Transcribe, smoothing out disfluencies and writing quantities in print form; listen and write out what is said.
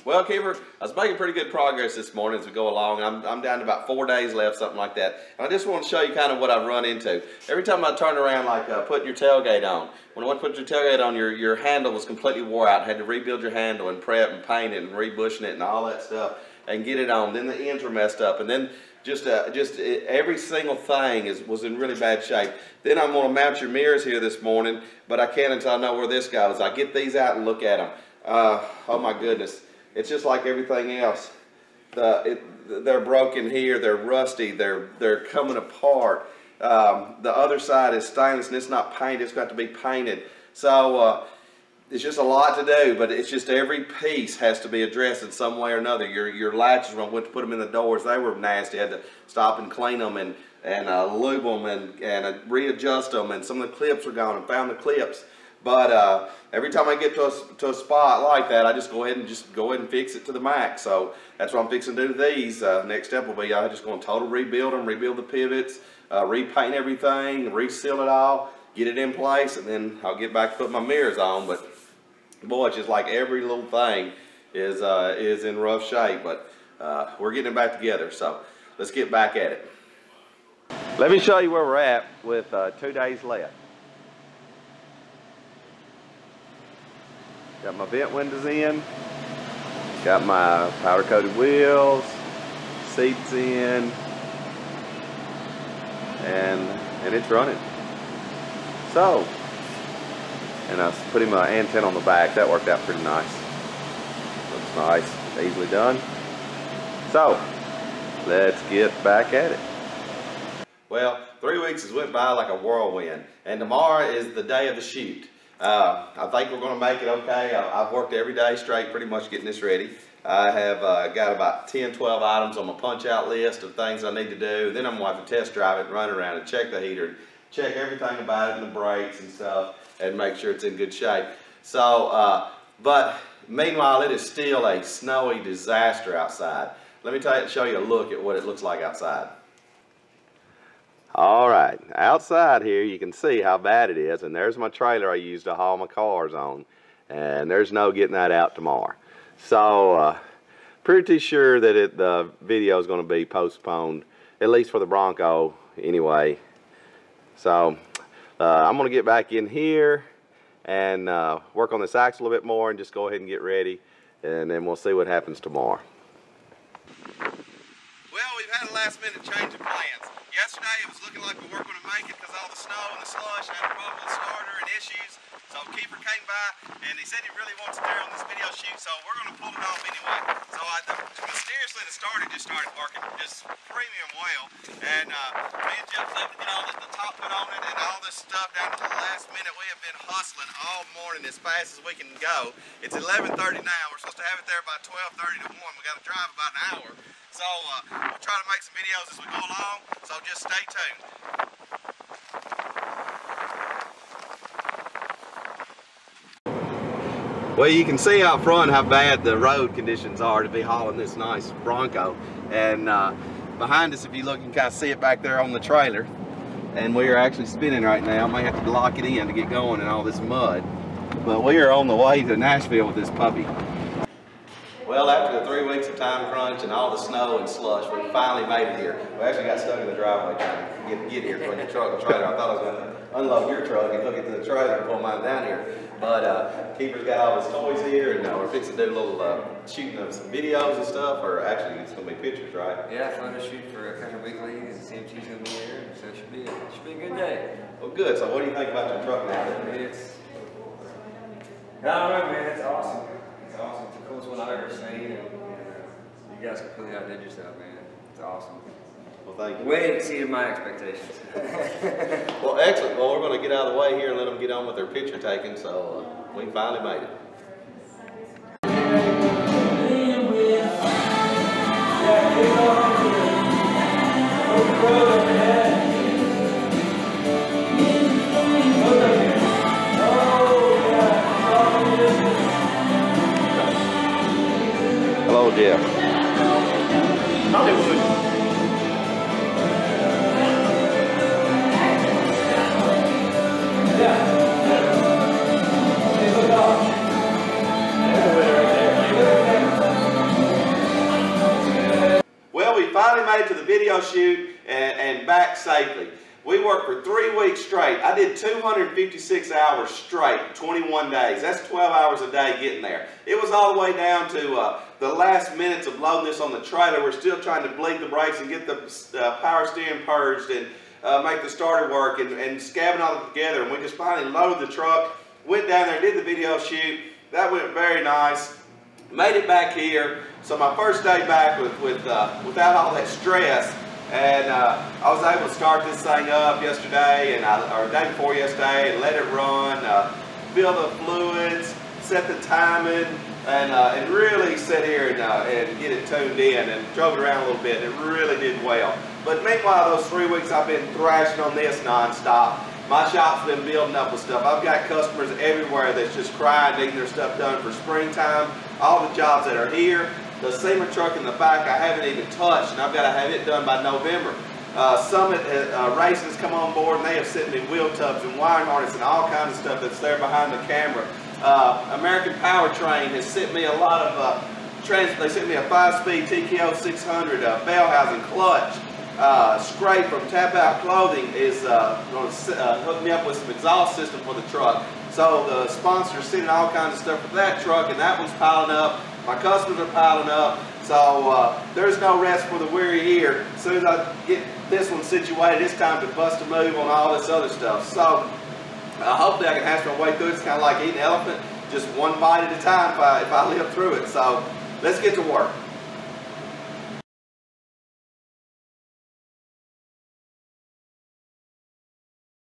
Well, Keeper, I was making pretty good progress this morning as we go along. I'm down to about 4 days left, something like that. And I just want to show you kind of what I've run into. Every time I turn around, like putting your tailgate on, when I went to put your tailgate on, your handle was completely wore out. Had to rebuild your handle and prep and paint it and rebushing it and all that stuff and get it on. Then the ends were messed up, and then just every single thing was in really bad shape. Then I'm going to mount your mirrors here this morning, but I can't until I know where this goes. I get these out and look at them. Oh my goodness. It's just like everything else. They're broken here, they're rusty, they're coming apart. The other side is stainless and it's not painted, it's got to be painted. So it's just a lot to do, but it's just every piece has to be addressed in some way or another. Your latches, when I went to put them in the doors, they were nasty. I had to stop and clean them and lube them and readjust them, and some of the clips were gone and found the clips. But every time I get to a spot like that, I just go ahead and fix it to the max. So that's what I'm fixing to do to these. Next step will be I'm just going to total rebuild them, rebuild the pivots, repaint everything, reseal it all, get it in place, and then I'll get back to put my mirrors on. But boy, it's just like every little thing is in rough shape. But we're getting it back together. So let's get back at it. Let me show you where we're at with 2 days left. Got my vent windows in, got my powder coated wheels, seats in, and it's running. So, and I was putting my antenna on the back. That worked out pretty nice. Looks nice, easily done. So, let's get back at it. Well, 3 weeks has went by like a whirlwind, and tomorrow is the day of the shoot. I think we're going to make it okay. I've worked every day straight pretty much getting this ready. I have got about 10, 12 items on my punch out list of things I need to do. Then I'm going to have to test drive it and run around and check the heater, check everything about it and the brakes and stuff, and make sure it's in good shape. So, but meanwhile, it is still a snowy disaster outside. Let me show you a look at what it looks like outside. Alright, outside here you can see how bad it is, and there's my trailer I use to haul my cars on, and there's no getting that out tomorrow. So pretty sure that the video is going to be postponed, at least for the Bronco anyway. So I'm going to get back in here and work on this axle a bit more and just go ahead and get ready, and then we'll see what happens tomorrow. Well, we've had a last minute change of plans. Yesterday it was looking like we weren't going to make it because all the snow and the slush had a problem with the starter and issues. So Keeper came by and he said he really wants to do it on this video shoot, so we're going to pull it off anyway. So mysteriously the starter just started working, just premium well. And me and Jeff left to get all the top put on it and all this stuff down to the last minute. We have been hustling all morning as fast as we can go. It's 11:30 now. We're supposed to have it there by 12:30 to 1. We got to drive about an hour. So we'll try to make some videos as we go along, so just stay tuned. Well, you can see out front how bad the road conditions are to be hauling this nice Bronco. And behind us, if you look, you can kind of see it back there on the trailer. And we are actually spinning right now. I may have to lock it in to get going in all this mud. But we are on the way to Nashville with this puppy. Well, after the 3 weeks of time crunch and all the snow and slush, we finally made it here. We actually got stuck in the driveway trying to get here between the truck and trailer. I thought I was going to unload your truck and hook it to the trailer and pull mine down here. But Keeper's got all his toys here, and we're fixing to do a little shooting of some videos and stuff, or actually it's going to be pictures, right? Yeah, fun to shoot for a country weekly, and CMT's going to be here, so it should be a good day. Well, good. So what do you think about your truck now? I mean, I don't know, man. It's awesome. It's awesome. It's the coolest one I've ever seen, and you guys completely outdid yourself, man. It's awesome. Well, thank you. Way exceeded my expectations. Well, excellent. Well, we're going to get out of the way here and let them get on with their picture taking, so we finally made it. Hello, Jeff. weeks straight. I did 256 hours straight, 21 days. That's 12 hours a day getting there. It was all the way down to the last minutes of loading this on the trailer. We're still trying to bleed the brakes and get the power steering purged and make the starter work and scabbing all together. And we just finally loaded the truck, went down there, did the video shoot. That went very nice. Made it back here. So my first day back without all that stress. And I was able to start this thing up yesterday, or the day before yesterday, and let it run, fill the fluids, set the timing, and really sit here and get it tuned in, and drove it around a little bit, and it really did well. But meanwhile, those 3 weeks I've been thrashing on this nonstop. My shop's been building up with stuff. I've got customers everywhere that's just crying, needing their stuff done for springtime. All the jobs that are here. The Seamer truck in the back I haven't even touched, and I've got to have it done by November. Summit Racing has come on board, and they have sent me wheel tubs and wiring harness and all kinds of stuff that's there behind the camera. American Powertrain has sent me a lot of they sent me a 5-speed TKO 600 bell housing clutch. Scrape from Tap Out Clothing is going to hook me up with some exhaust system for the truck. So the sponsors sending all kinds of stuff for that truck, and that one's piling up. My customers are piling up. So there's no rest for the weary here. As soon as I get this one situated, it's time to bust a move on all this other stuff. So hopefully I can hash my way through it. It's kind of like eating an elephant, just one bite at a time if I live through it. So let's get to work.